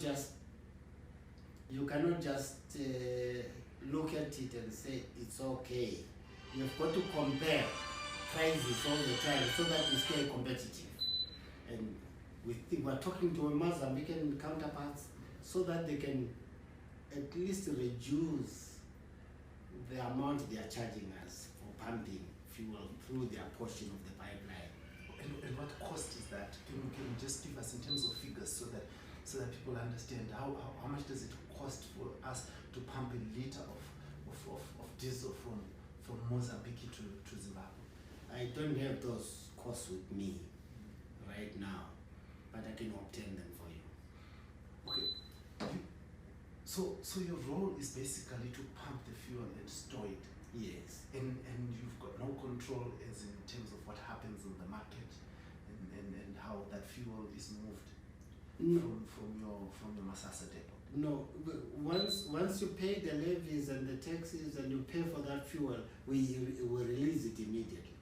just look at it and say it's okay. You've got to compare prices all the time so that you stay competitive. And we're talking to our Mozambican counterparts so that they can at least reduce the amount they are charging us for pumping fuel through their portion of the pipeline. And what cost is that? Can you just give us in terms of figures so that people understand how much does it cost for us to pump a liter of diesel from Mozambique to Zimbabwe? I don't have those costs with me right now, but I can obtain them for you. Okay. So your role is basically to pump the fuel and store it. Yes. And you've got no control as in terms of what happens in the market and how that fuel is moved from your Masasa depot. No, once you pay the levies and the taxes and you pay for that fuel, we release it immediately.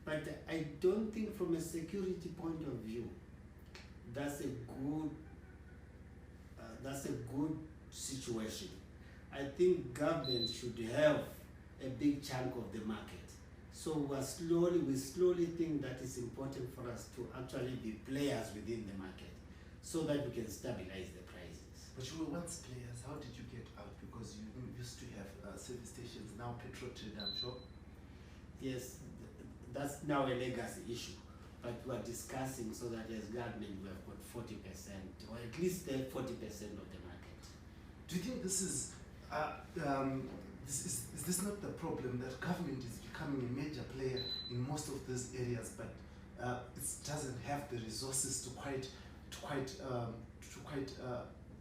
But I don't think from a security point of view, that's a good situation. I think government should have a big chunk of the market. So we slowly think that it's important for us to actually be players within the market so that we can stabilize the prices. But you were once players. How did you get out? Because you used to have service stations, now petrol trade, I'm sure. Yes, that's now a legacy issue. But we're discussing so that as government we have got 40% or at least 40% of the market. Do you think this is this not the problem that government is becoming a major player in most of these areas, but it doesn't have the resources to quite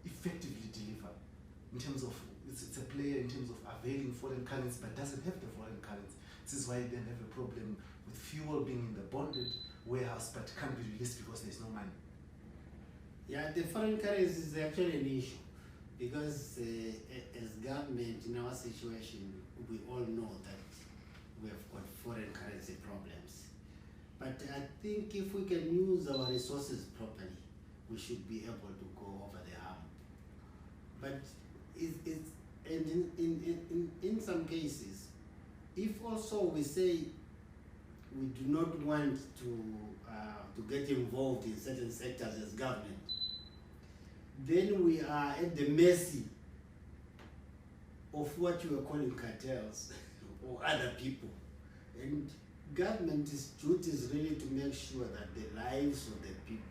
effectively deliver in terms of it's a player in terms of availing foreign currency, but doesn't have the foreign currency. This is why they have a problem with fuel being in the bonded warehouse but can't be released because there's no money. Yeah, the foreign currency is actually an issue because as government in our situation, we all know that we have got foreign currency problems. But I think if we can use our resources properly, we should be able to go over the hump. But in some cases, if also we say we do not want to get involved in certain sectors as government, then we are at the mercy of what you are calling cartels or other people. And government's duty is really to make sure that the lives of the people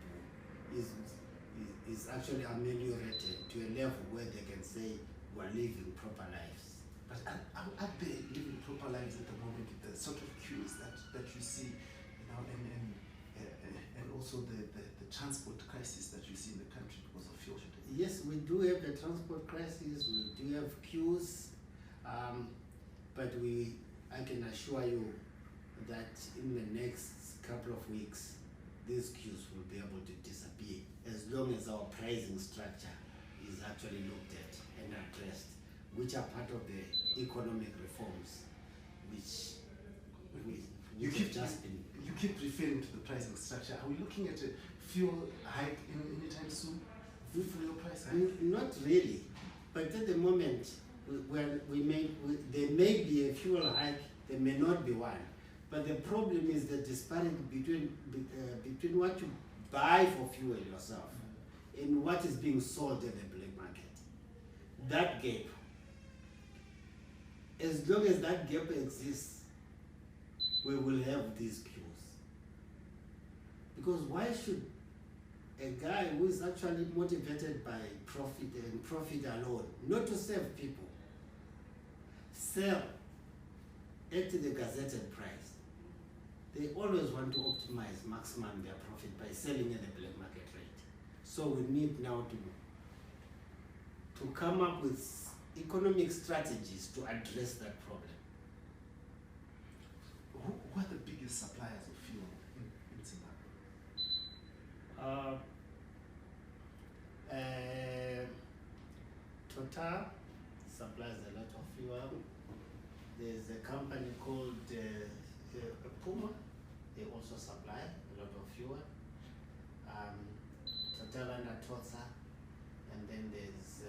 is actually ameliorated to a level where they can say we're living proper lives. But are they living proper lives at the moment with the sort of queues that you see, and also the transport crisis that you see in the country because of fuel shortage? Yes, we do have a transport crisis, we do have queues, but I can assure you that in the next couple of weeks, these queues will be able to disappear as long as our pricing structure is actually looked at and addressed, which are part of the economic reforms, which you keep referring to the pricing structure. Are we looking at a fuel hike anytime soon? Fuel price hike? Not really, but at the moment, there may be a fuel hike, there may not be one. But the problem is the disparity between what you buy for fuel yourself and what is being sold in the black market. That gap. As long as that gap exists, we will have these queues. Because why should a guy who is actually motivated by profit and profit alone, not to serve people, sell at the gazetted price? They always want to optimize, maximum their profit by selling at the black market rate. So we need now to come up with economic strategies to address that problem. Who are the biggest suppliers of fuel in Zimbabwe? Total supplies a lot of fuel. There's a company called Puma. They also supply a lot of fuel. Total and Atosa and then there's